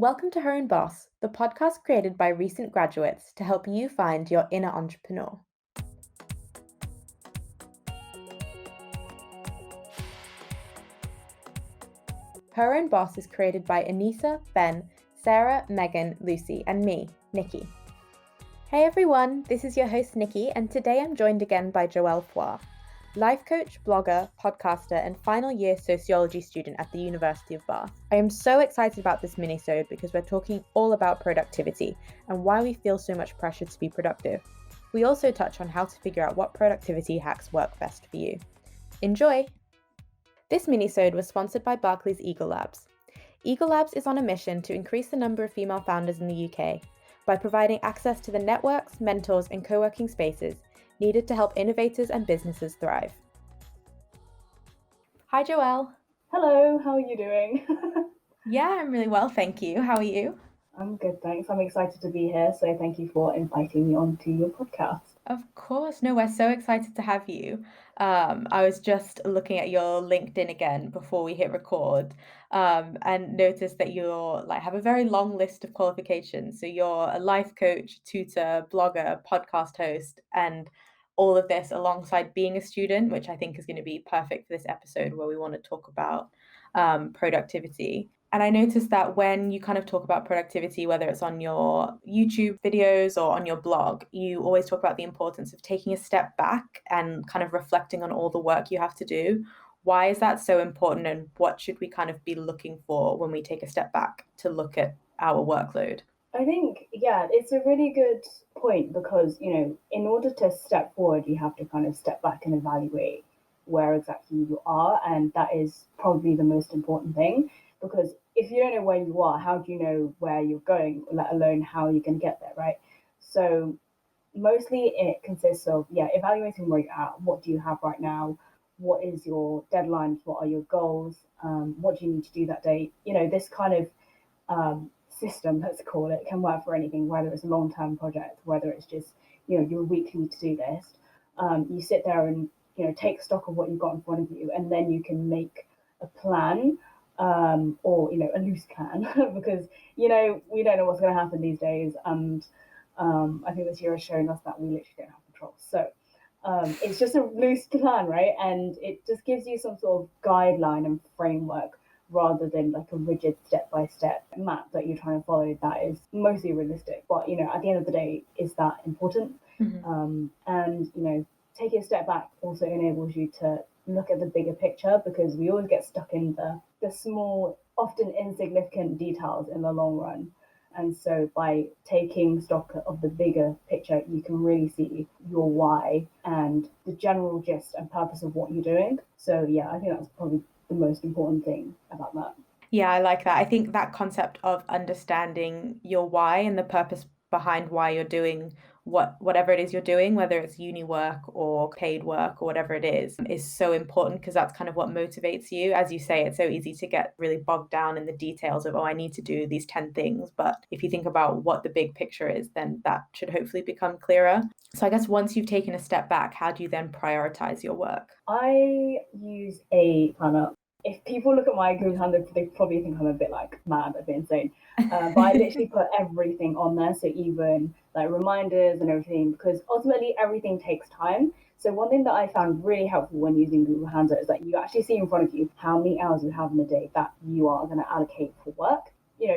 Welcome to Her Own Boss, the podcast created by recent graduates to help you find your inner entrepreneur. Her Own Boss is created by Anissa, Ben, Sarah, Megan, Lucy, and me, Nikki. Hey everyone, this is your host Nikki, and today I'm joined again by Joelle Phua, life coach, blogger, podcaster, and final year sociology student at the University of Bath. I am so excited about this minisode because we're talking all about productivity and why we feel so much pressure to be productive. We also touch on how to figure out what productivity hacks work best for you. Enjoy! This minisode was sponsored by Barclays Eagle Labs. Eagle Labs is on a mission to increase the number of female founders in the UK by providing access to the networks, mentors, and co-working spaces needed to help innovators and businesses thrive. Hi, Joelle. Hello, how are you doing? Yeah, I'm really well, thank you. How are you? I'm good, thanks. I'm excited to be here, so thank you for inviting me onto your podcast. Of course. No, we're so excited to have you. I was just looking at your LinkedIn again before we hit record, and noticed that you're have a very long list of qualifications. So you're a life coach, tutor, blogger, podcast host, and all of this alongside being a student, which I think is going to be perfect for this episode where we want to talk about productivity. And I noticed that when you kind of talk about productivity, whether it's on your YouTube videos or on your blog, you always talk about the importance of taking a step back and kind of reflecting on all the work you have to do. Why is that so important, and what should we kind of be looking for when we take a step back to look at our workload? I think, yeah, it's a really good point because, in order to step forward, you have to kind of step back and evaluate where exactly you are. And that is probably the most important thing because if you don't know where you are, how do you know where you're going, let alone how you can get there, right? So mostly it consists of, evaluating where you're at. What do you have right now? What is your deadlines? What are your goals? What do you need to do that day? This kind of system, let's call it, can work for anything, whether it's a long-term project, whether it's just, your weekly to-do list. You sit there and, take stock of what you've got in front of you, and then you can make a plan, or, a loose plan, because, we don't know what's going to happen these days. And I think this year has shown us that we literally don't have control. So it's just a loose plan, right? And it just gives you some sort of guideline and framework rather than like a rigid step-by-step map that you're trying to follow that is mostly realistic. But, at the end of the day, is that important? Mm-hmm. And, taking a step back also enables you to look at the bigger picture because we always get stuck in the small, often insignificant details in the long run. And so by taking stock of the bigger picture, you can really see your why and the general gist and purpose of what you're doing. So yeah, I think that's probably the most important thing about that. Yeah, I like that. I think that concept of understanding your why and the purpose behind why you're doing whatever it is you're doing, whether it's uni work or paid work or whatever it is so important because that's kind of what motivates you. As you say, it's so easy to get really bogged down in the details of, oh, I need to do these 10 things. But if you think about what the big picture is, then that should hopefully become clearer. So I guess once you've taken a step back, how do you then prioritize your work? I use a planner. If people look at my Google Calendar, they probably think I'm a bit mad, a bit insane. But I literally put everything on there, so even like reminders and everything, because ultimately everything takes time. So one thing that I found really helpful when using Google Calendar is that you actually see in front of you how many hours you have in the day that you are going to allocate for work.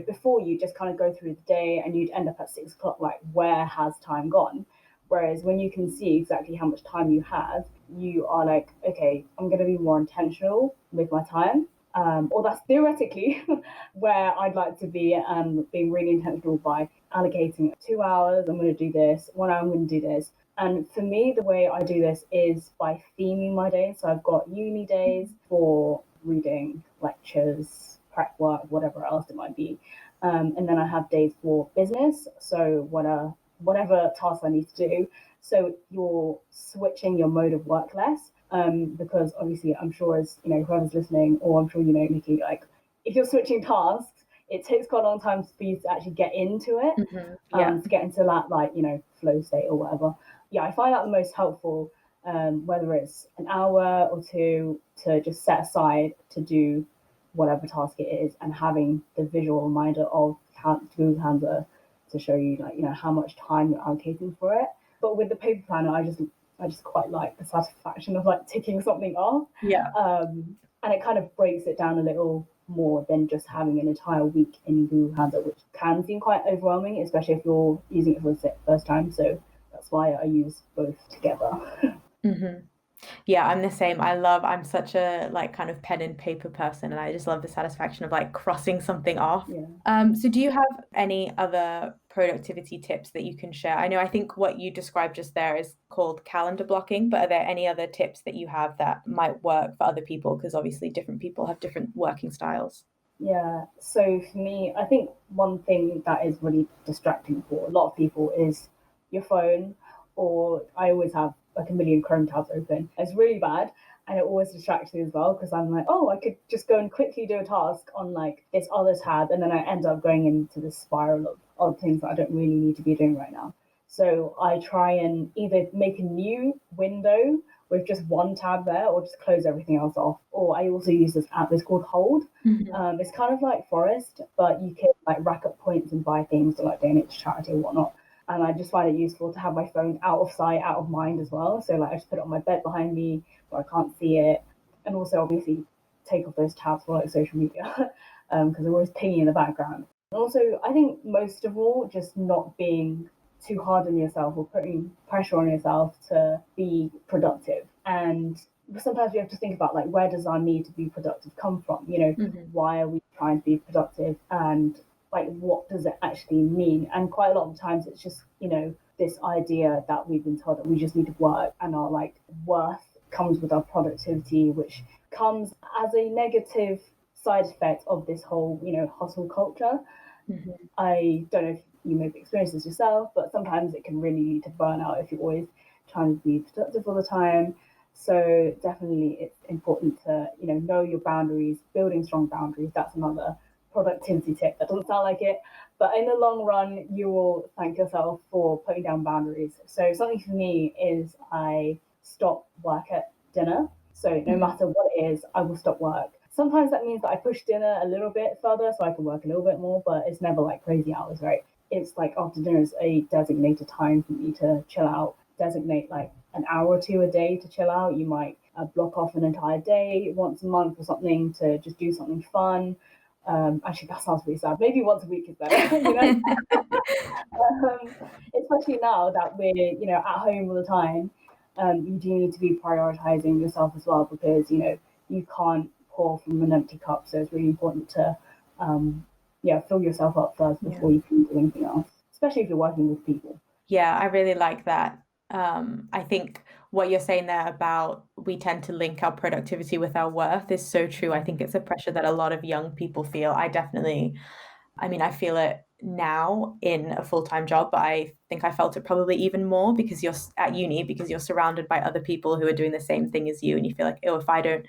Before you just kind of go through the day and you'd end up at 6 o'clock, like where has time gone? Whereas when you can see exactly how much time you have, you are like, okay, I'm going to be more intentional with my time. Or that's theoretically where I'd like to be, being really intentional by allocating 2 hours, I'm going to do this, 1 hour, I'm going to do this. And for me, the way I do this is by theming my days. So I've got uni days for reading, lectures, prep work, whatever else it might be. And then I have days for business. So whatever task I need to do. So you're switching your mode of work less. Because obviously I'm sure as whoever's listening, or I'm sure Nikki, like if you're switching tasks, it takes quite a long time for you to actually get into it, to get into that flow state or whatever. Yeah, I find that the most helpful, whether it's an hour or two to just set aside to do whatever task it is, and having the visual reminder of Google Calendar to show you like, how much time you're allocating for it. But with the paper planner, I just quite like the satisfaction of like ticking something off. Yeah. And it kind of breaks it down a little more than just having an entire week in Google Calendar, which can seem quite overwhelming, especially if you're using it for the first time. So that's why I use both together. Mm-hmm. Yeah, I'm the same. I'm such a like kind of pen and paper person, and I just love the satisfaction of like crossing something off. Yeah. So do you have any other productivity tips that you can share? I think what you described just there is called calendar blocking, but are there any other tips that you have that might work for other people? Because obviously different people have different working styles. Yeah. So for me, I think one thing that is really distracting for a lot of people is your phone, or I always have like a million Chrome tabs open. It's really bad. And it always distracts me as well because I'm like, oh, I could just go and quickly do a task on like this other tab. And then I end up going into this spiral of other things that I don't really need to be doing right now. So I try and either make a new window with just one tab there or just close everything else off. Or I also use this app, it's called Hold. It's kind of like Forest, but you can like rack up points and buy things to like donate to charity or whatnot. And I just find it useful to have my phone out of sight, out of mind as well. So like I just put it on my bed behind me where I can't see it. And also obviously take off those tabs for like social media because they're always pinging in the background. And also I think most of all, just not being too hard on yourself or putting pressure on yourself to be productive. And sometimes we have to think about like where does our need to be productive come from? Why are we trying to be productive, and like what does it actually mean? And quite a lot of times it's just this idea that we've been told that we just need to work, and our like worth comes with our productivity, which comes as a negative side effect of this whole hustle culture. I don't know if you maybe experience this yourself, but sometimes it can really lead to burnout if you're always trying to be productive all the time. So definitely it's important to know your boundaries. Building strong boundaries, that's another productivity tip. That doesn't sound like it, but in the long run you will thank yourself for putting down boundaries. So something for me is I stop work at dinner. So no matter what it is, I will stop work. Sometimes that means that I push dinner a little bit further so I can work a little bit more, but it's never like crazy hours, right? It's like after dinner is a designated time for me to chill out. Designate like an hour or two a day to chill out. You might block off an entire day once a month or something to just do something fun. Actually, that sounds really sad. Maybe once a week is better, especially now that we're at home all the time. You do need to be prioritizing yourself as well because you can't pour from an empty cup. So it's really important to fill yourself up first before you can do anything else, especially if you're working with people. Yeah, I really like that. I think what you're saying there about we tend to link our productivity with our worth is so true. I think it's a pressure that a lot of young people feel. I feel it now in a full-time job, but I think I felt it probably even more because you're at uni, because you're surrounded by other people who are doing the same thing as you, and you feel like, oh, if I don't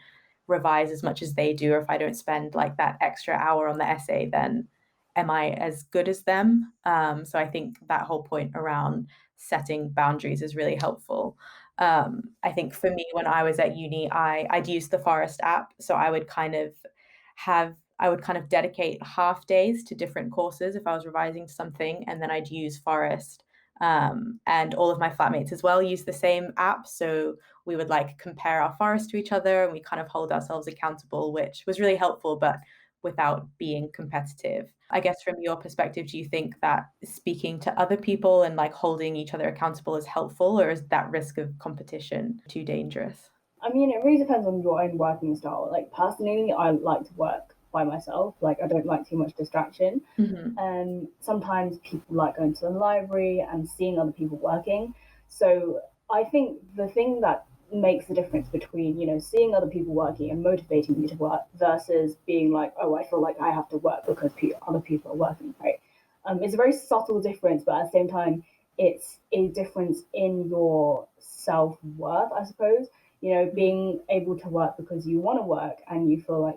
revise as much as they do, or if I don't spend like that extra hour on the essay, then am I as good as them? So I think that whole point around setting boundaries is really helpful. I think for me, when I was at uni, I'd use the Forest app. So I would kind of dedicate half days to different courses if I was revising something, and then I'd use Forest. And all of my flatmates as well use the same app. So we would like compare our Forest to each other and we kind of hold ourselves accountable, which was really helpful, but without being competitive. I guess from your perspective, do you think that speaking to other people and like holding each other accountable is helpful, or is that risk of competition too dangerous? I mean, it really depends on your own working style. Like personally, I like to work by myself. Like I don't like too much distraction. And sometimes people like going to the library and seeing other people working. So I think the thing that makes the difference between seeing other people working and motivating you to work versus being like, oh, I feel like I have to work because other people are working, right? It's a very subtle difference, but at the same time it's a difference in your self-worth, I suppose. Being able to work because you want to work and you feel like,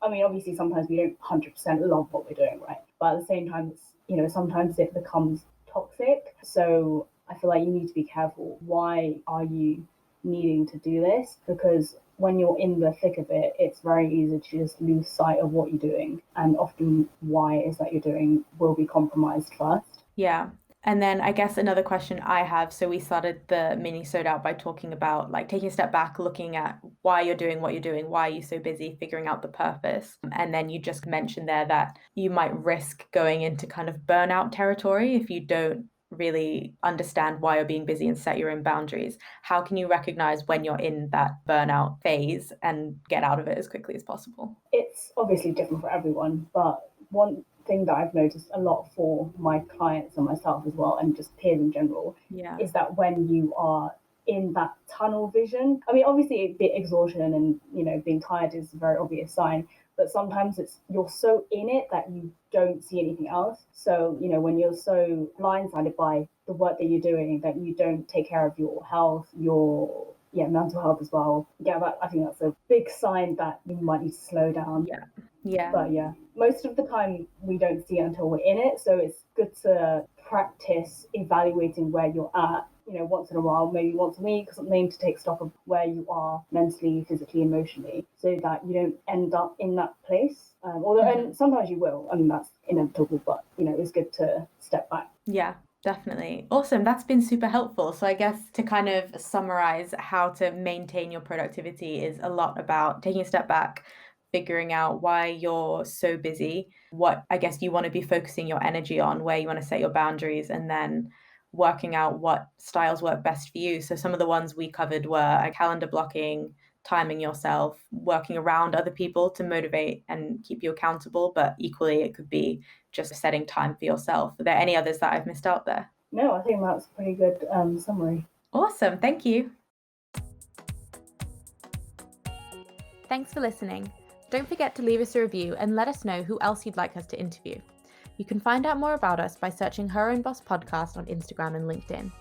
obviously sometimes we don't 100% love what we're doing, right? But at the same time, it's, sometimes it becomes toxic. So I feel like you need to be careful. Why are you needing to do this? Because when you're in the thick of it, it's very easy to just lose sight of what you're doing. And often why it is that you're doing will be compromised first. Yeah. And then I guess another question I have, so we started the Minisode out by talking about like taking a step back, looking at why you're doing what you're doing, why are you so busy, figuring out the purpose. And then you just mentioned there that you might risk going into kind of burnout territory if you don't really understand why you're being busy and set your own boundaries. How can you recognize when you're in that burnout phase and get out of it as quickly as possible? It's obviously different for everyone, but one thing that I've noticed a lot for my clients and myself as well, and just peers in general, is that when you are in that tunnel vision, I mean, obviously exhaustion and, being tired is a very obvious sign, but sometimes it's you're so in it that you don't see anything else. So, when you're so blindsided by the work that you're doing, that you don't take care of your health, your mental health as well. I think that's a big sign that you might need to slow down. Yeah. But most of the time we don't see it until we're in it. So it's good to practice evaluating where you're at, once in a while, maybe once a week or something, to take stock of where you are mentally, physically, emotionally, so that you don't end up in that place. And sometimes you will. I mean, that's inevitable, but, it's good to step back. Yeah. Definitely. Awesome. That's been super helpful. So I guess to kind of summarize how to maintain your productivity is a lot about taking a step back, figuring out why you're so busy, what I guess you want to be focusing your energy on, where you want to set your boundaries, and then working out what styles work best for you. So some of the ones we covered were calendar blocking, timing yourself, working around other people to motivate and keep you accountable, but equally it could be just setting time for yourself. Are there any others that I've missed out there? No, I think that's a pretty good summary. Awesome. Thank you. Thanks for listening. Don't forget to leave us a review and let us know who else you'd like us to interview. You can find out more about us by searching Her Own Boss Podcast on Instagram and LinkedIn.